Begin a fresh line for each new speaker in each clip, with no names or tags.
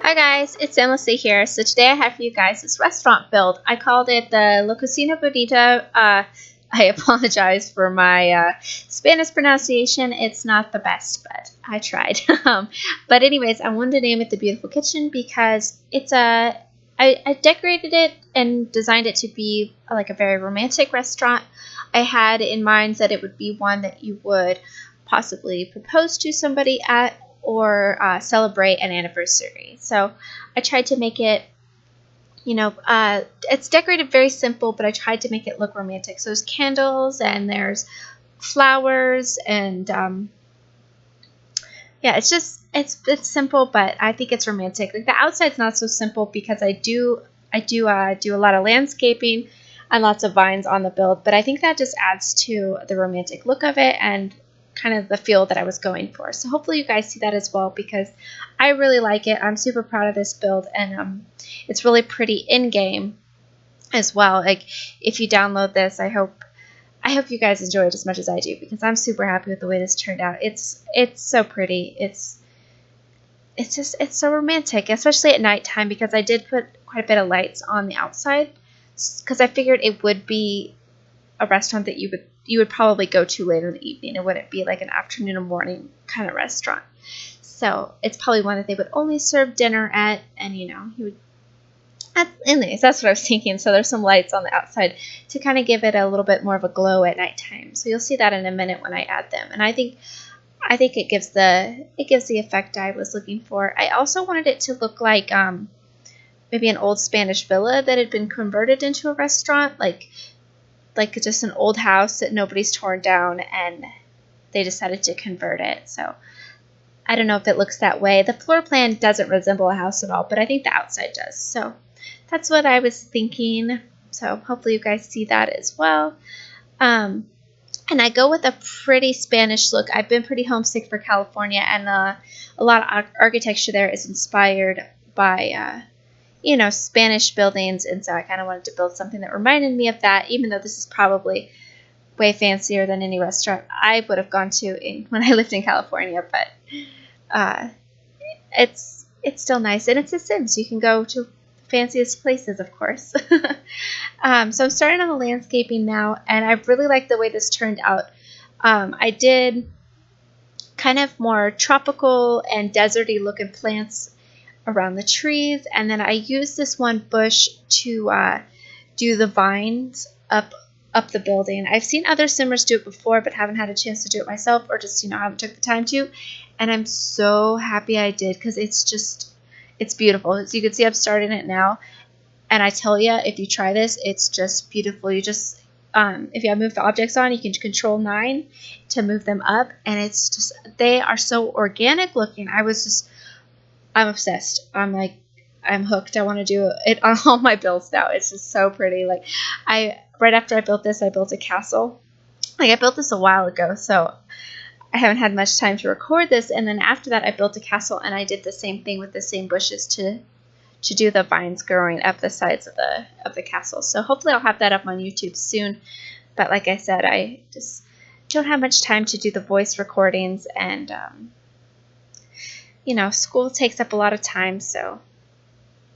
Hi guys, it's SimLicy here. So today I have for you guys this restaurant build. I called it the Cocina Bonita. I apologize for my Spanish pronunciation. It's not the best, but I tried. But anyways, I wanted to name it the Beautiful Kitchen because it's I decorated it and designed it to be like a very romantic restaurant. I had in mind that it would be one that you would possibly propose to somebody at or celebrate an anniversary. So I tried to make it, it's decorated very simple, but I tried to make it look romantic. So there's candles and there's flowers and yeah, it's simple, but I think it's romantic. Like the outside's not so simple because I do a lot of landscaping and lots of vines on the build, but I think that just adds to the romantic look of it and kind of the feel that I was going for. So hopefully you guys see that as well because I really like it. I'm super proud of this build and it's really pretty in-game as well. Like if you download this, I hope you guys enjoy it as much as I do because I'm super happy with the way this turned out. It's so pretty. It's so romantic, especially at nighttime because I did put quite a bit of lights on the outside because I figured it would be a restaurant that you would probably go to later in the evening. It wouldn't be like an afternoon or morning kind of restaurant. So it's probably one that they would only serve dinner at, and he would. Anyways, that's what I was thinking. So there's some lights on the outside to kind of give it a little bit more of a glow at nighttime. So you'll see that in a minute when I add them, and I think it gives the effect I was looking for. I also wanted it to look like maybe an old Spanish villa that had been converted into a restaurant, like just an old house that nobody's torn down and they decided to convert it. So I don't know if it looks that way. The floor plan doesn't resemble a house at all, but I think the outside does. So that's what I was thinking. So hopefully you guys see that as well. And I go with a pretty Spanish look. I've been pretty homesick for California, and a lot of architecture there is inspired by Spanish buildings, and so I kind of wanted to build something that reminded me of that, even though this is probably way fancier than any restaurant I would have gone to when I lived in California, but it's still nice, and it's a Sim, so you can go to the fanciest places, of course. So I'm starting on the landscaping now, and I really like the way this turned out. I did kind of more tropical and deserty looking plants around the trees, and then I used this one bush to do the vines up the building. I've seen other simmers do it before, but haven't had a chance to do it myself, or just haven't took the time to. And I'm so happy I did because it's beautiful. As you can see, I'm starting it now, and I tell you, if you try this, it's just beautiful. You just if you have moved the objects on, you can control 9 to move them up, and it's just they are so organic looking. I'm obsessed. I'm hooked. I want to do it on all my builds now. It's just so pretty. Like right after I built this, I built a castle. Like I built this a while ago, so I haven't had much time to record this. And then after that, I built a castle, and I did the same thing with the same bushes to do the vines growing up the sides of the castle. So hopefully I'll have that up on YouTube soon. But like I said, I just don't have much time to do the voice recordings, and school takes up a lot of time, so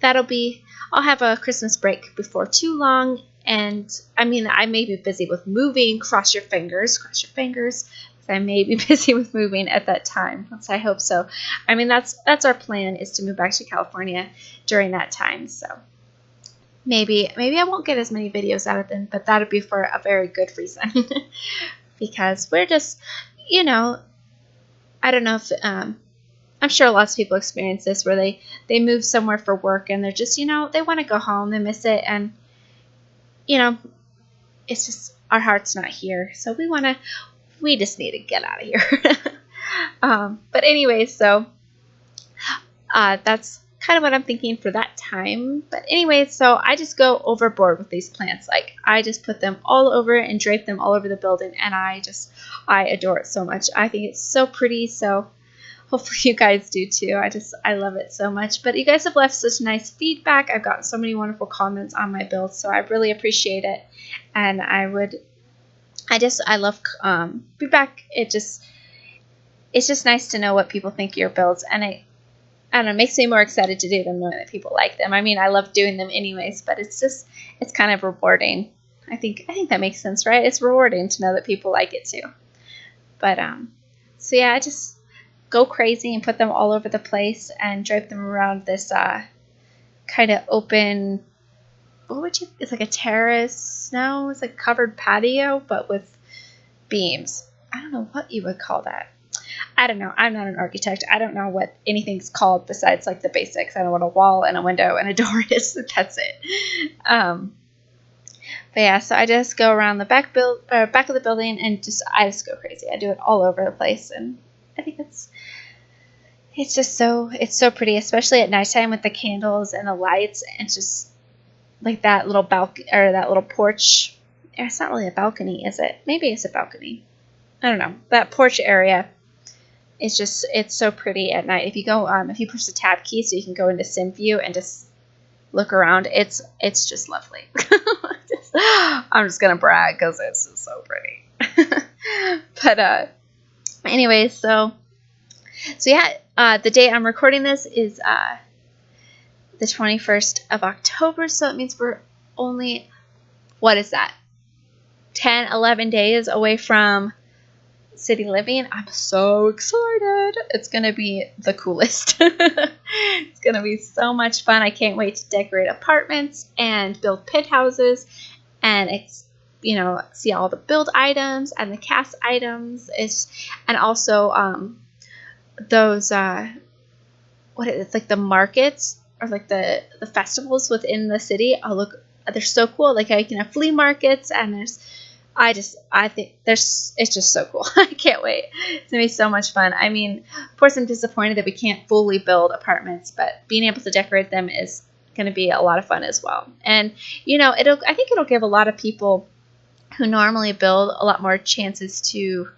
I'll have a Christmas break before too long, and I may be busy with moving, cross your fingers, I may be busy with moving at that time, so I hope so. That's our plan, is to move back to California during that time, so maybe I won't get as many videos out of them, but that'll be for a very good reason, because we're just, I don't know if, I'm sure lots of people experience this where they move somewhere for work and they're just, they want to go home, they miss it, and, it's just our heart's not here. So we just need to get out of here. But anyway, so that's kind of what I'm thinking for that time. But anyway, so I just go overboard with these plants. Like I just put them all over and drape them all over the building, and I adore it so much. I think it's so pretty, so hopefully you guys do too. I love it so much. But you guys have left such nice feedback. I've gotten so many wonderful comments on my build, so I really appreciate it. And I love feedback. It's just nice to know what people think of your builds, and I don't know, makes me more excited to do them knowing that people like them. I mean, I love doing them anyways, but it's kind of rewarding. I think that makes sense, right? It's rewarding to know that people like it too. But so yeah, I just go crazy and put them all over the place and drape them around this kind of open, it's like a terrace. No, it's like covered patio, but with beams. I don't know what you would call that. I don't know. I'm not an architect. I don't know what anything's called besides like the basics. I know what a wall and a window and a door is. That's it. But yeah, so I just go around the back of the building and I just go crazy. I do it all over the place, and I think it's so pretty, especially at nighttime with the candles and the lights, and just like that little balcony or that little porch. It's not really a balcony, is it? Maybe it's a balcony. I don't know. That porch area is it's so pretty at night. If you go, if you push the tab key so you can go into sim view and just look around, it's just lovely. I'm just gonna brag because it's just so pretty. But anyways, so yeah, the day I'm recording this is the 21st of October, so it means we're only, what is that, 10, 11 days away from city living. I'm so excited. It's going to be the coolest. It's going to be so much fun. I can't wait to decorate apartments and build penthouses and see all the build items and the cast items. And also those it's like the markets or like the festivals within the city. Oh, look, they're so cool. Like I can have flea markets, and I think it's just so cool. I can't wait. It's gonna be so much fun. I mean, of course, I'm disappointed that we can't fully build apartments, but being able to decorate them is going to be a lot of fun as well. And I think it'll give a lot of people who normally build a lot more chances to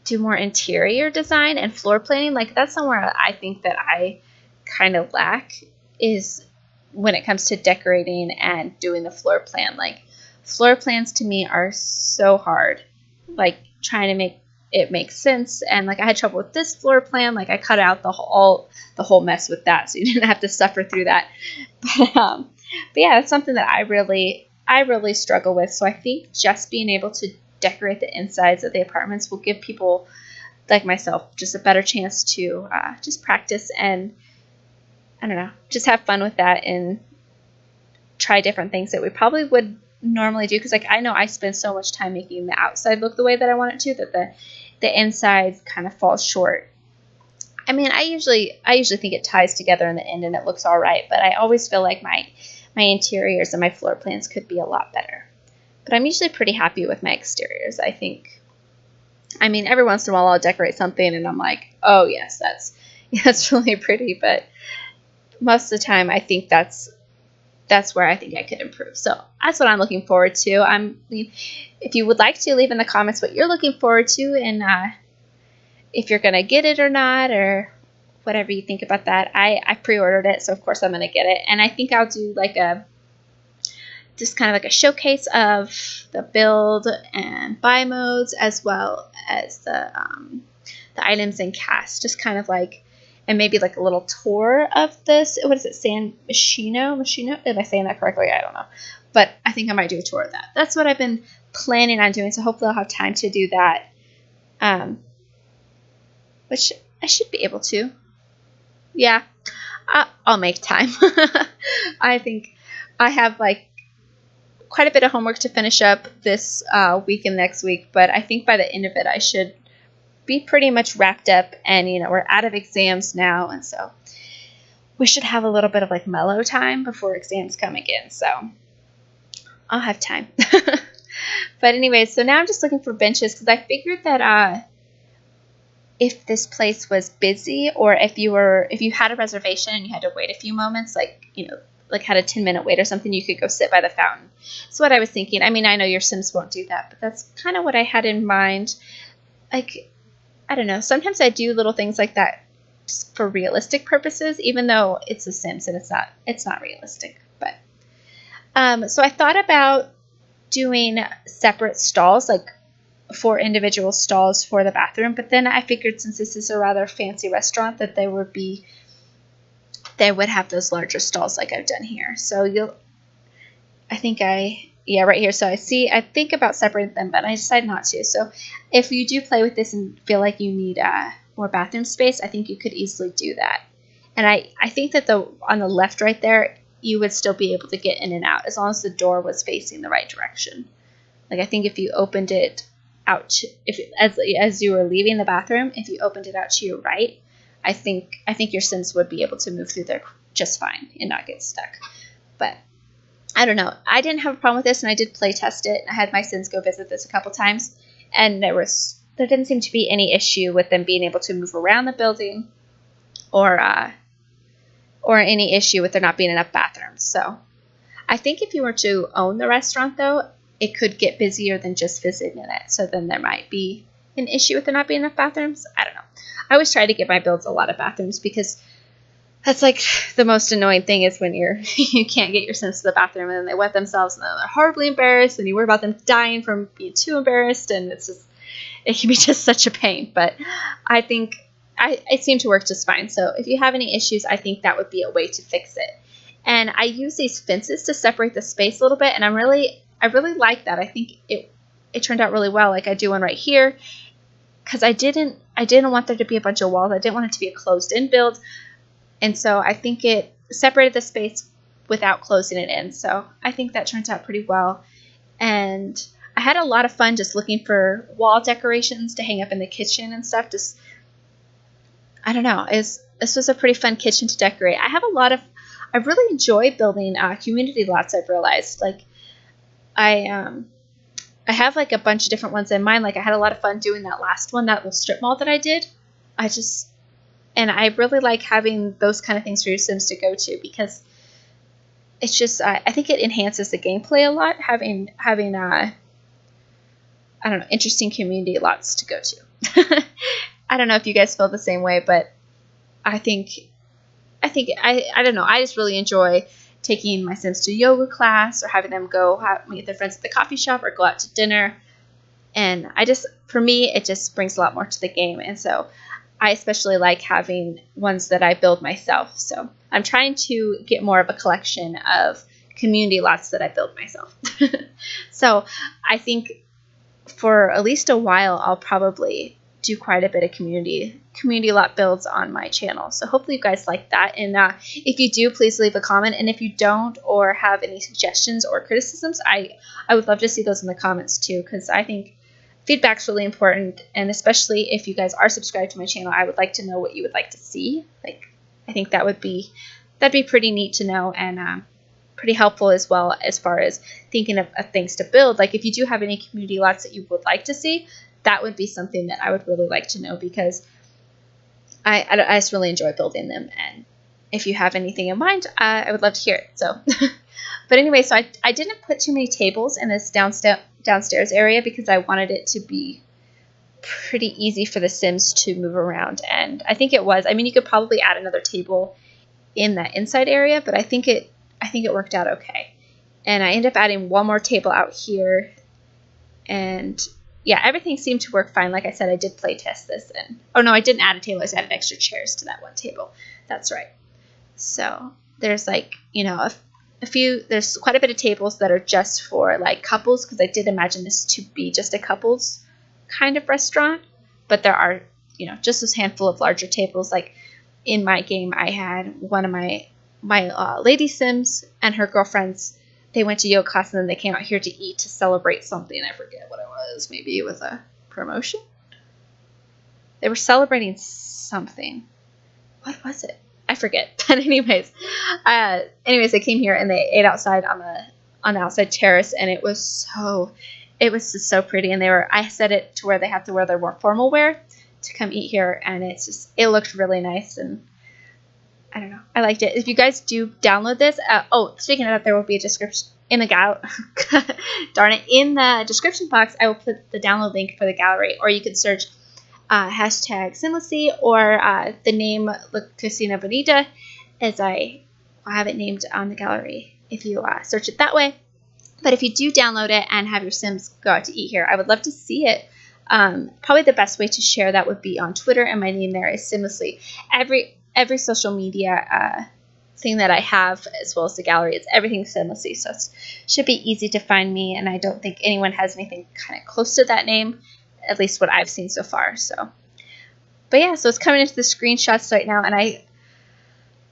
do more interior design and floor planning. Like that's somewhere I think that I kind of lack, is when it comes to decorating and doing the floor plan. Like floor plans to me are so hard, like trying to make it make sense. And like I had trouble with this floor plan. Like I cut out the whole mess with that, so you didn't have to suffer through that. But yeah, that's something that I really struggle with. So I think just being able to decorate the insides of the apartments will give people like myself just a better chance to just practice and, I don't know, just have fun with that and try different things that we probably would normally do. Because like I know I spend so much time making the outside look the way that I want it to, that the inside kind of falls short. I mean, I usually think it ties together in the end and it looks all right, but I always feel like my interiors and my floor plans could be a lot better. But I'm usually pretty happy with my exteriors, I think. I mean, every once in a while I'll decorate something and I'm like, oh yes, that's really pretty. But most of the time I think that's where I think I could improve. So that's what I'm looking forward to. If you would like to, leave in the comments what you're looking forward to, and if you're going to get it or not, or whatever you think about that. I pre-ordered it, so of course I'm going to get it. And I think I'll do like just kind of like a showcase of the build and buy modes, as well as the items and cast, just kind of like, and maybe like a little tour of this. What is it? San Machino? Am I saying that correctly? I don't know. But I think I might do a tour of that. That's what I've been planning on doing. So hopefully I'll have time to do that. Which I should be able to. Yeah. I'll make time. I think I have like quite a bit of homework to finish up this week and next week. But I think by the end of it, I should be pretty much wrapped up, and we're out of exams now, and so we should have a little bit of like mellow time before exams come again, so I'll have time. But anyways, so now I'm just looking for benches, because I figured that if this place was busy, or if you had a reservation and you had to wait a few moments, like like had a 10-minute wait or something, you could go sit by the fountain. That's what I was thinking. I mean, I know your Sims won't do that, but that's kind of what I had in mind. Like, I don't know. Sometimes I do little things like that just for realistic purposes, even though it's a Sims and it's not realistic. But so I thought about doing separate stalls, like 4 individual stalls for the bathroom, but then I figured since this is a rather fancy restaurant that they would have those larger stalls like I've done here. So right here. So I think about separating them, but I decided not to. So if you do play with this and feel like you need more bathroom space, I think you could easily do that. And I think that on the left right there, you would still be able to get in and out as long as the door was facing the right direction. Like I think if you opened it out as you were leaving the bathroom, if you opened it out to your right, I think your Sims would be able to move through there just fine and not get stuck. But I don't know. I didn't have a problem with this, and I did play test it. I had my Sims go visit this a couple times, and there didn't seem to be any issue with them being able to move around the building, or any issue with there not being enough bathrooms. So I think if you were to own the restaurant, though, it could get busier than just visiting it. So then there might be an issue with there not being enough bathrooms. I don't know. I always try to give my builds a lot of bathrooms because that's like the most annoying thing is when you can't get your Sims to the bathroom and then they wet themselves and then they're horribly embarrassed and you worry about them dying from being too embarrassed, and it can be just such a pain. But I think I seem to work just fine. So if you have any issues, I think that would be a way to fix it. And I use these fences to separate the space a little bit, and I really like that. I think it turned out really well. Like I do one right here because I didn't want there to be a bunch of walls. I didn't want it to be a closed-in build. And so I think it separated the space without closing it in. So I think that turns out pretty well. And I had a lot of fun just looking for wall decorations to hang up in the kitchen and stuff. I don't know. This was a pretty fun kitchen to decorate. I really enjoy building community lots, I've realized. Like I have like a bunch of different ones in mind. Like I had a lot of fun doing that last one, that little strip mall that I did. And I really like having those kind of things for your Sims to go to because it's just, I think it enhances the gameplay a lot, having interesting community lots to go to. I don't know if you guys feel the same way, but I don't know. I just really enjoy taking my Sims to yoga class or having them go meet their friends at the coffee shop or go out to dinner. And for me, it just brings a lot more to the game. And so I especially like having ones that I build myself. So I'm trying to get more of a collection of community lots that I build myself. So I think for at least a while, I'll probably do quite a bit of community lot builds on my channel. So hopefully you guys like that. And if you do, please leave a comment. And if you don't or have any suggestions or criticisms, I would love to see those in the comments too, because I think feedback's really important. And especially if you guys are subscribed to my channel, I would like to know what you would like to see. Like, I think that'd be pretty neat to know, and pretty helpful as well as far as thinking of things to build. Like if you do have any community lots that you would like to see, that would be something that I would really like to know, because I just really enjoy building them. And if you have anything in mind, I would love to hear it. So, but anyway, so I didn't put too many tables in this downstairs area because I wanted it to be pretty easy for the Sims to move around. And I think it was. I mean, you could probably add another table in that inside area, but I think it worked out okay. And I ended up adding one more table out here, and yeah, everything seemed to work fine. Like I said, I did play test this, and oh no, I didn't add a table. I just added extra chairs to that one table. That's right. So there's like, a few. There's quite a bit of tables that are just for like couples, because I did imagine this to be just a couples kind of restaurant. But there are, just this handful of larger tables. Like in my game, I had one of my lady Sims and her girlfriends. They went to yoga class and then they came out here to eat to celebrate something. I forget what it was. Maybe it was a promotion? They were celebrating something. What was it? I forget. But anyways, they came here and they ate outside on the outside terrace, and it was just so pretty. And I set it to where they have to wear their more formal wear to come eat here, and it looked really nice, and I don't know. I liked it. If you guys do download this, speaking of that, there will be a description in the darn it, in the description box. I will put the download link for the gallery, or you can search hashtag SimLicy or the name Cocina Bonita, as I have it named on the gallery if you search it that way. But if you do download it and have your Sims go out to eat here, I would love to see it. Probably the best way to share that would be on Twitter, and my name there is SimLicy. Every social media thing that I have, as well as the gallery, it's everything SimLicy, so it should be easy to find me, and I don't think anyone has anything kind of close to that name, at least what I've seen so far. So, but yeah, so it's coming into the screenshots right now, and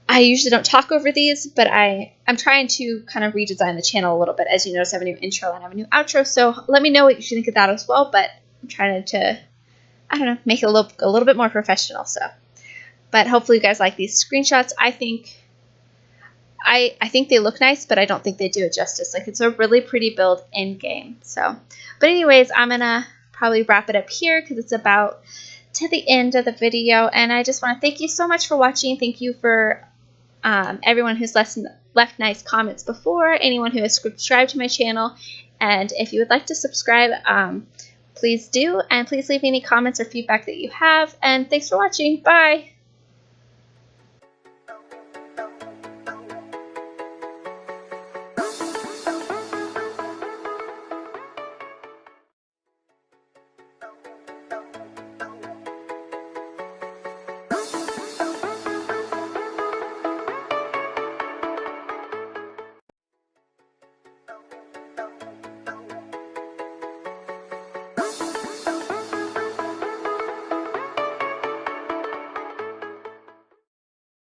I usually don't talk over these, but I'm trying to kind of redesign the channel a little bit. As you notice, I have a new intro and I have a new outro, so let me know what you think of that as well, but I'm trying to, I don't know, make it look a little bit more professional. So, but hopefully you guys like these screenshots. I think they look nice, but I don't think they do it justice. Like, it's a really pretty build in game. So, but anyways, I'm gonna probably wrap it up here because it's about to the end of the video, and I just want to thank you so much for watching. Thank you for everyone who's left nice comments before, anyone who has subscribed to my channel, and if you would like to subscribe, please do, and please leave any comments or feedback that you have, and thanks for watching. Bye!